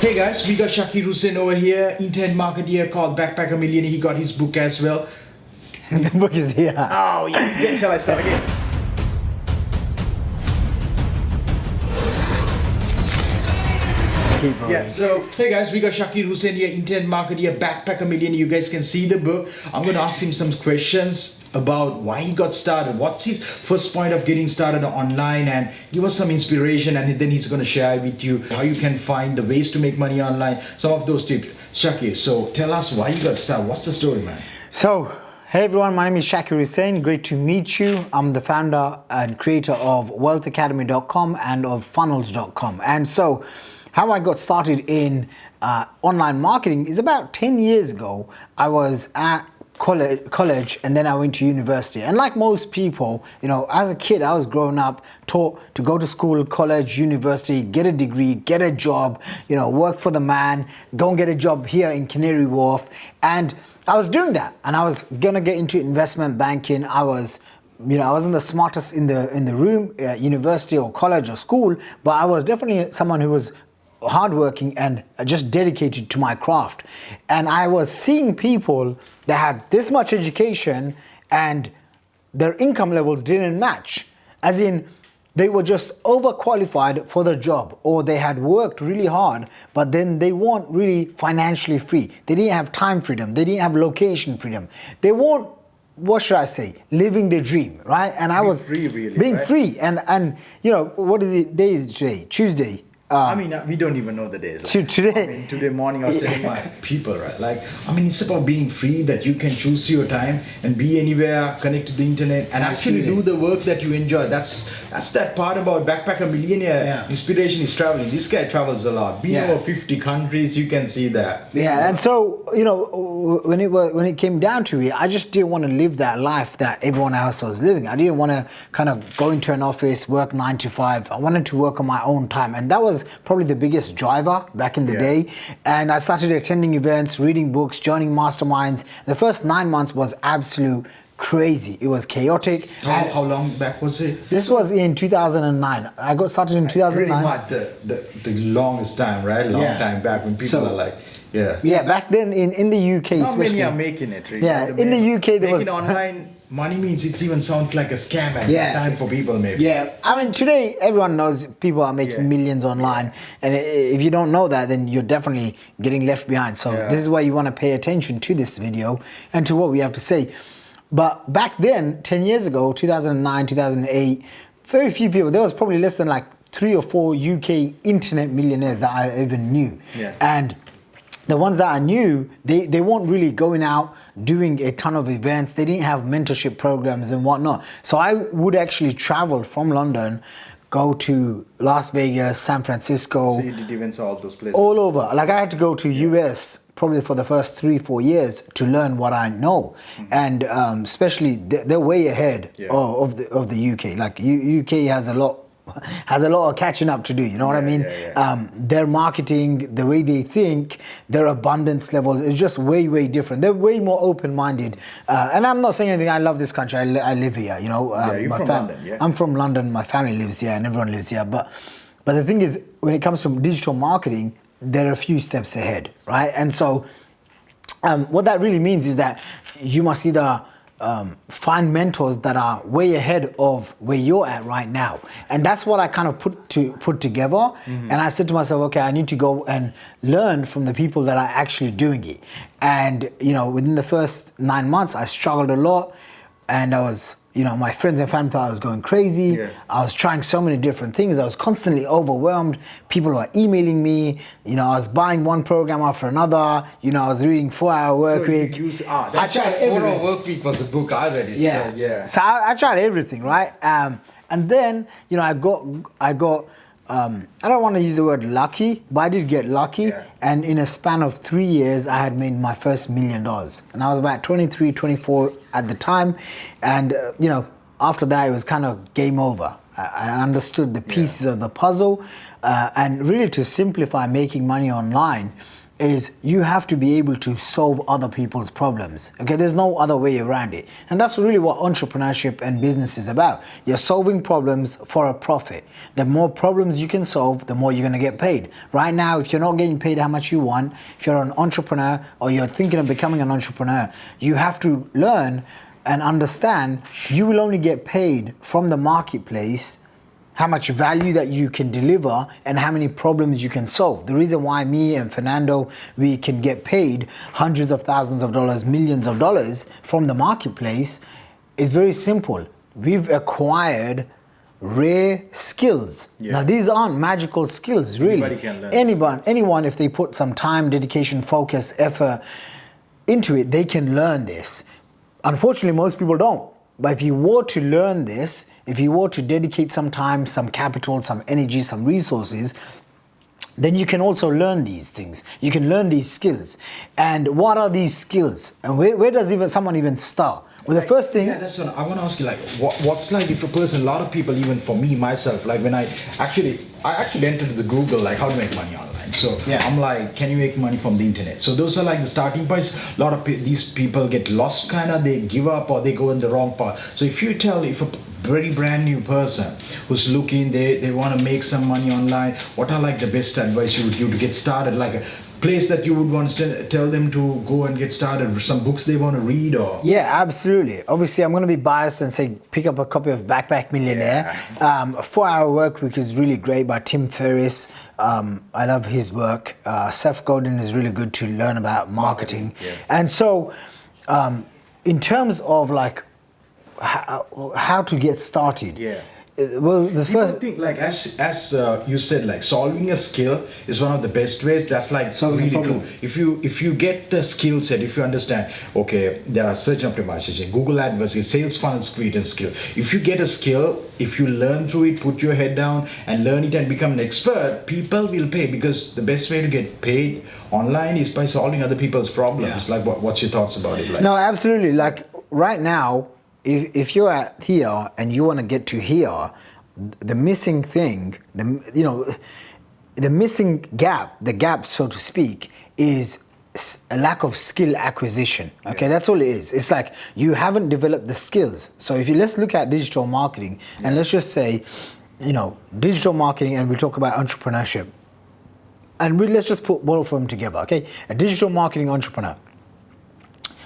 Hey guys, we got Shaqir Hussyin over here, internet marketer called Backpacker Millionaire. He got his book as well. The book is here. Oh, yeah. Shall I start again? Yeah, so hey guys, we got Shaqir Hussyin here, internet marketer, Backpacker Millionaire. You guys can see the book. I'm going to ask him some questions about why he got started, what's his first point of getting started online, and give us some inspiration, and then he's going to share with you how you can find the ways to make money online, some of those tips. Shaqir, so tell us why you got started. What's the story, man? So, hey everyone, my name is Shaqir Hussyin. Great to meet you. I'm the founder and creator of wealthacademy.com and of funnels.com. And so, how I got started in online marketing is about 10 years ago. I was at college and then I went to university. And like most people, you know, as a kid, I was growing up, taught to go to school, college, university, get a degree, get a job, you know, work for the man, go and get a job here in Canary Wharf. And I was doing that, and I was gonna get into investment banking. I wasn't the smartest in the room, university or college or school, but I was definitely someone who was hardworking and just dedicated to my craft. And I was seeing people that had this much education and their income levels didn't match. As in, they were just overqualified for the job, or they had worked really hard, but then they weren't really financially free. They didn't have time freedom. They didn't have location freedom. They weren't, what should I say, living the dream, right? And I was free, really, being right? free. And you know, what is it? Day is today? Tuesday. We don't even know the days. Today. Today morning I was telling my people, right? It's about being free, that you can choose your time and be anywhere, connect to the internet, and actually do the work that you enjoy. That's that part about Backpacker Millionaire. Yeah. Inspiration is traveling. This guy travels a lot. Been over 50 countries, you can see that. Yeah, and so, you know, when it came down to it, I just didn't want to live that life that everyone else was living. I didn't want to kind of go into an office, work 9 to 5. I wanted to work on my own time, and that was probably the biggest driver back in the day. And I started attending events, reading books, joining masterminds. The first 9 months was absolute crazy. It was chaotic. How long back was it? This was in 2009. I got started in 2009. Pretty much the longest time, right? Long time back when people are like, yeah, back then in the UK, not especially. many are making it. Really. Yeah, in the UK there was online. Money means it even sounds like a scam at the time for people, maybe. Yeah, I mean, today everyone knows people are making millions online, and if you don't know that, then you're definitely getting left behind. So this is why you want to pay attention to this video and to what we have to say. But back then, 10 years ago, 2009, 2008, very few people, there was probably less than like 3 or 4 UK internet millionaires that I even knew. Yeah. And the ones that I knew, they weren't really going out doing a ton of events. They didn't have mentorship programs and whatnot. So I would actually travel from London, go to Las Vegas, San Francisco. So you did events all those places? All over. Like I had to go to US probably for the first 3-4 years to learn what I know. And especially they're way ahead of the UK. Like UK has a lot of catching up to do, you know what I mean? Their marketing, the way they think, their abundance levels is just way different. They're way more open-minded. And I'm not saying anything, I love this country, I live here, you know. You're from London, I'm from London, my family lives here and everyone lives here. But the thing is, when it comes to digital marketing, they're a few steps ahead, right? And so what that really means is that you must either find mentors that are way ahead of where you're at right now, and that's what I kind of put together. And I said to myself, okay, I need to go and learn from the people that are actually doing it. And you know, within the first 9 months, I struggled a lot, and I was, you know, my friends and family thought I was going crazy. I was trying so many different things. I was constantly overwhelmed. People were emailing me. You know, I was buying one program after another. You know, I was reading 4-hour work week. I tried everything. 4-hour work week was a book. I read it. So I tried everything, right? And then, you know, I got. I don't want to use the word lucky, but I did get lucky. And in a span of 3 years, I had made my first $1 million. And I was about 23, 24 at the time. And, you know, after that, it was kind of game over. I understood the pieces of the puzzle. And really to simplify making money online, is you have to be able to solve other people's problems. Okay, there's no other way around it. And that's really what entrepreneurship and business is about. You're solving problems for a profit. The more problems you can solve, the more you're going to get paid. Right now, if you're not getting paid how much you want, if you're an entrepreneur or you're thinking of becoming an entrepreneur, you have to learn and understand you will only get paid from the marketplace how much value that you can deliver and how many problems you can solve. The reason why me and Fernando, we can get paid hundreds of thousands of dollars, millions of dollars from the marketplace is very simple. We've acquired rare skills. Yeah. Now these aren't magical skills, really. Anybody can learn Anyone, if they put some time, dedication, focus, effort into it, they can learn this. Unfortunately, most people don't. But if you were to learn this, if you were to dedicate some time, some capital, some energy, some resources, then you can also learn these things. You can learn these skills. And what are these skills? And where does someone even start? Well, the first thing... Yeah, that's what I want to ask you, like, what's like if a person, a lot of people, even for me, myself, like when I actually entered the Google, like how to make money online. So yeah. I'm like, can you make money from the internet? So those are like the starting points. A lot of these people get lost, kind of, they give up or they go in the wrong path. So if a very brand new person who's looking, they want to make some money online, what are like the best advice you would give to get started? Like a place that you would want to tell them to go and get started, some books they want to read or... Yeah, absolutely. Obviously, I'm going to be biased and say pick up a copy of Backpack Millionaire. Yeah. 4-Hour Work Week is really great by Tim Ferriss. I love his work. Seth Godin is really good to learn about marketing. Yeah. And so, in terms of like how to get started. Yeah. Well, the first thing, like as you said, like solving a skill is one of the best ways. That's like solving really a problem. true. If you get the skill set, if you understand, okay, there are search optimization, Google AdWords, sales funnels creating skill. If you get a skill, if you learn through it, put your head down and learn it and become an expert, people will pay, because the best way to get paid online is by solving other people's problems. Yeah. Like what's your thoughts about it? Like, no, absolutely. Like right now, if you're at here and you want to get to here, the missing thing, the missing gap, the gap, so to speak, is a lack of skill acquisition. Okay, that's all it is. It's like you haven't developed the skills. So let's look at digital marketing and let's just say, digital marketing, and we'll talk about entrepreneurship. And let's just put both of them together, okay? A digital marketing entrepreneur.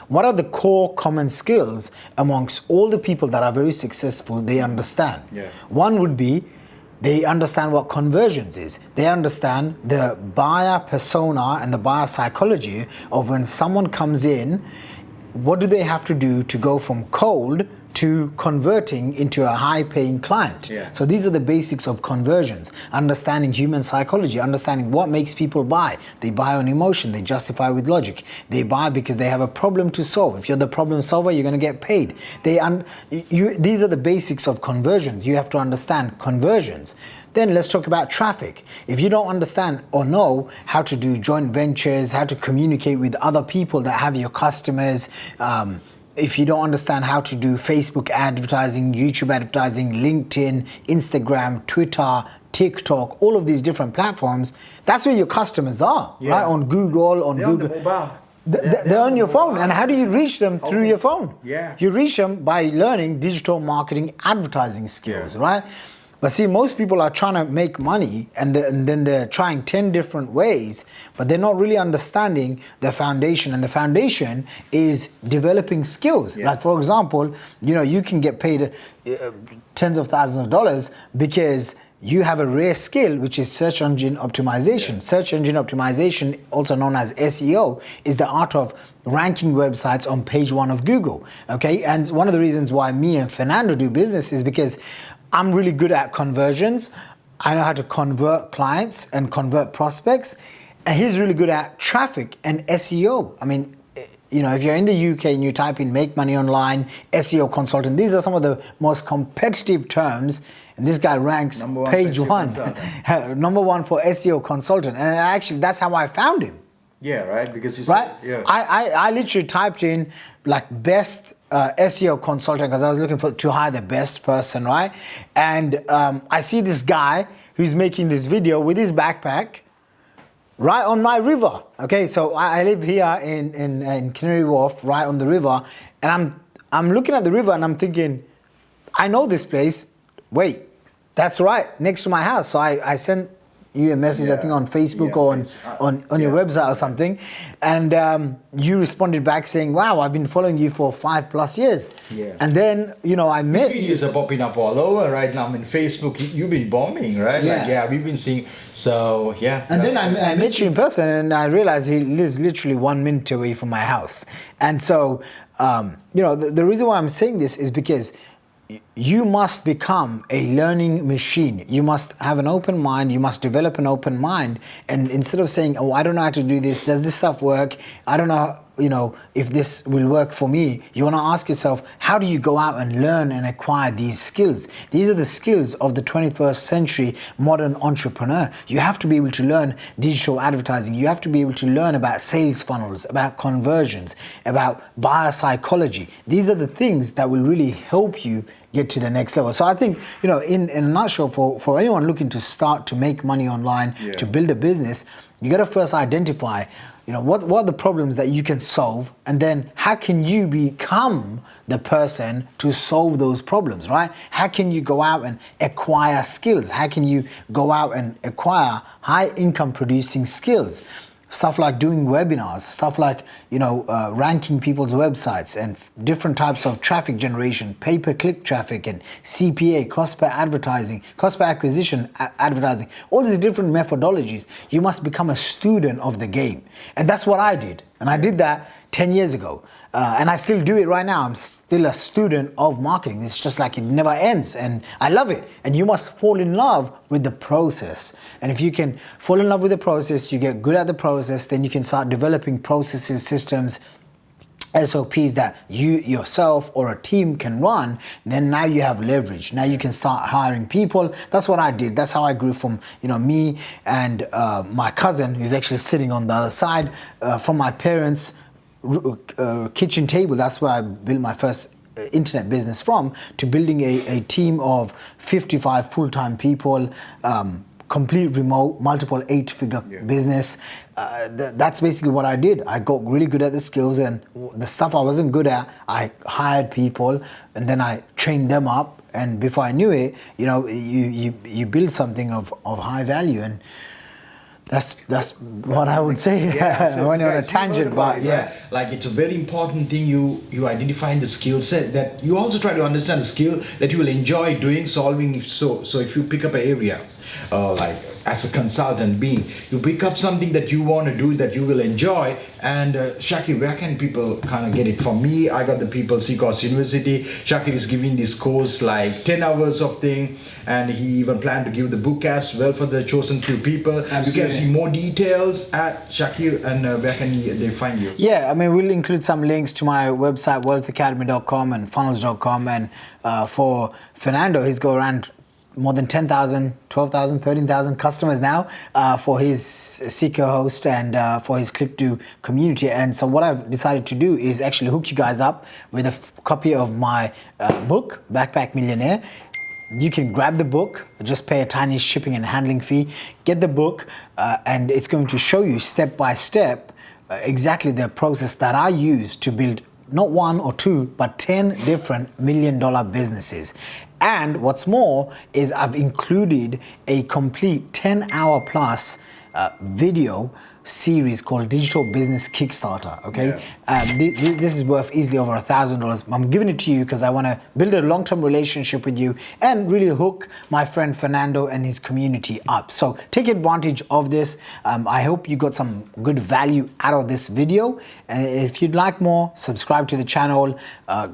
What are the core common skills amongst all the people that are very successful they understand? Yeah. One would be they understand what conversions is. They understand the buyer persona and the buyer psychology of when someone comes in, what do they have to do to go from cold to converting into a high-paying client. Yeah. So these are the basics of conversions. Understanding human psychology, understanding what makes people buy. They buy on emotion, they justify with logic. They buy because they have a problem to solve. If you're the problem solver, you're going to get paid. These are the basics of conversions. You have to understand conversions. Then let's talk about traffic. If you don't understand or know how to do joint ventures, how to communicate with other people that have your customers, if you don't understand how to do Facebook advertising, YouTube advertising, LinkedIn, Instagram, Twitter, TikTok, all of these different platforms, that's where your customers are, right? On Google, on Google. On the mobile. They're on your phone. And how do you reach them? Through your phone. Yeah. You reach them by learning digital marketing advertising skills, right? But see, most people are trying to make money and then they're trying 10 different ways, but they're not really understanding the foundation. And the foundation is developing skills. Yeah. Like, for example, you can get paid tens of thousands of dollars because you have a rare skill, which is search engine optimization. Yeah. Search engine optimization, also known as SEO, is the art of ranking websites on page 1 of Google. Okay, and one of the reasons why me and Fernando do business is because I'm really good at conversions. I know how to convert clients and convert prospects. And he's really good at traffic and SEO. I mean, if you're in the UK and you type in make money online, SEO consultant, these are some of the most competitive terms. And this guy ranks page 1, number 1 for SEO consultant. And actually, that's how I found him. Yeah, right? Because you right? said, yeah. I literally typed in like best SEO consultant because I was looking to hire the best person, right? And I see this guy who's making this video with his backpack right on my river. Okay, so I live here in Canary Wharf, right on the river, and I'm looking at the river and I'm thinking, I know this place. Wait, that's right next to my house. So I sent you a message, I think on Facebook or on your website or something, and you responded back saying, "Wow, I've been following you for 5+ years." Yeah. And then I met. Videos are popping up all over right now. I mean, Facebook, you've been bombing, right? Yeah. Like, we've been seeing. So yeah. And then I met you in person, and I realized he lives literally 1 minute away from my house. And so, the reason why I'm saying this is because you must become a learning machine. You must have an open mind. You must develop an open mind. And instead of saying, "Oh, I don't know how to do this. Does this stuff work? I don't know, if this will work for me." You want to ask yourself, how do you go out and learn and acquire these skills? These are the skills of the 21st century modern entrepreneur. You have to be able to learn digital advertising. You have to be able to learn about sales funnels, about conversions, about buyer psychology. These are the things that will really help you get to the next level. So I think, in a nutshell, for anyone looking to start to make money online, to build a business, you got to first identify, what are the problems that you can solve, and then how can you become the person to solve those problems, right? How can you go out and acquire skills? How can you go out and acquire high income producing skills? Stuff like doing webinars, stuff like, ranking people's websites and different types of traffic generation, pay-per-click traffic and CPA, cost per advertising, cost per acquisition advertising, all these different methodologies. You must become a student of the game. And that's what I did. And I did that 10 years ago. And I still do it right now. I'm still a student of marketing. It's just like it never ends, and I love it. And you must fall in love with the process. And if you can fall in love with the process, you get good at the process, then you can start developing processes, systems, SOPs that you yourself or a team can run. Then now you have leverage. Now you can start hiring people. That's what I did. That's how I grew from me and my cousin, who's actually sitting on the other side, from my parents' kitchen table. That's where I built my first internet business from, to building a team of 55 full-time people, complete remote, multiple 8-figure business. That's basically what I did. I got really good at the skills, and the stuff I wasn't good at, I hired people and then I trained them up, and before I knew it, you build something of high value. And that's what I would say. When you're on a tangent, but like it's a very important thing. You identifying the skill set that you also try to understand the skill that you will enjoy doing, solving. So if you pick up an area, like as a consultant you pick up something that you want to do that you will enjoy. And Shaqir, where can people kind of get it? For me, I got the People Seekers University. Shaqir is giving this course like 10 hours of thing, and he even planned to give the book as well for the chosen few people. Absolutely. You can see more details at Shaqir, and where can they find you? Yeah, I mean, we'll include some links to my website, wealthacademy.com and funnels.com. And for Fernando, he's got around more than 10,000, 12,000, 13,000 customers now for his Seeker host and for his Click-to community. And so what I've decided to do is actually hook you guys up with a copy of my book, Backpack Millionaire. You can grab the book, just pay a tiny shipping and handling fee, get the book, and it's going to show you step by step exactly the process that I use to build not 1 or 2, but 10 different $1 million businesses. And what's more is I've included a complete 10-hour plus video series called Digital Business Kickstarter. Okay, this is worth easily over $1,000. I'm giving it to you because I want to build a long-term relationship with you and really hook my friend Fernando and his community up. So take advantage of this. I hope you got some good value out of this video. If you'd like more, subscribe to the channel.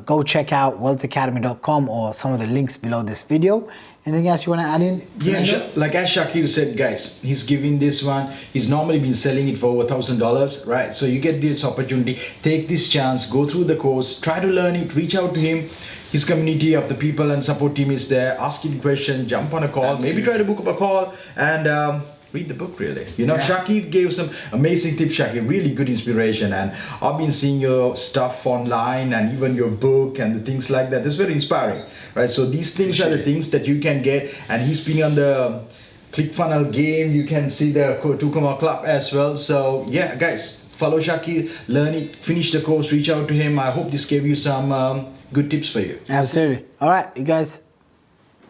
Go check out wealthacademy.com or some of the links below this video. Anything else you want to add in? Yeah, like as Shaqir said, guys, he's giving this one. He's normally been selling it for over $1,000, right? So you get this opportunity, take this chance, go through the course, try to learn it, reach out to him. His community of the people and support team is there. Ask him questions, jump on a call, maybe try to book up a call and read the book, really. Shaqir gave some amazing tips, Shaqir, really good inspiration. And I've been seeing your stuff online and even your book and the things like that. It's very inspiring, right? So these things are the things that you can get. And he's been on the ClickFunnels game. You can see the 2 Club as well. So yeah, guys, follow Shaqir, learn it, finish the course, reach out to him. I hope this gave you some good tips for you. Absolutely. All right, you guys,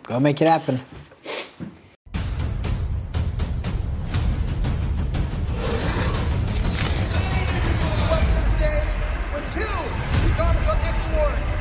go make it happen. With 2 Comic Book Award.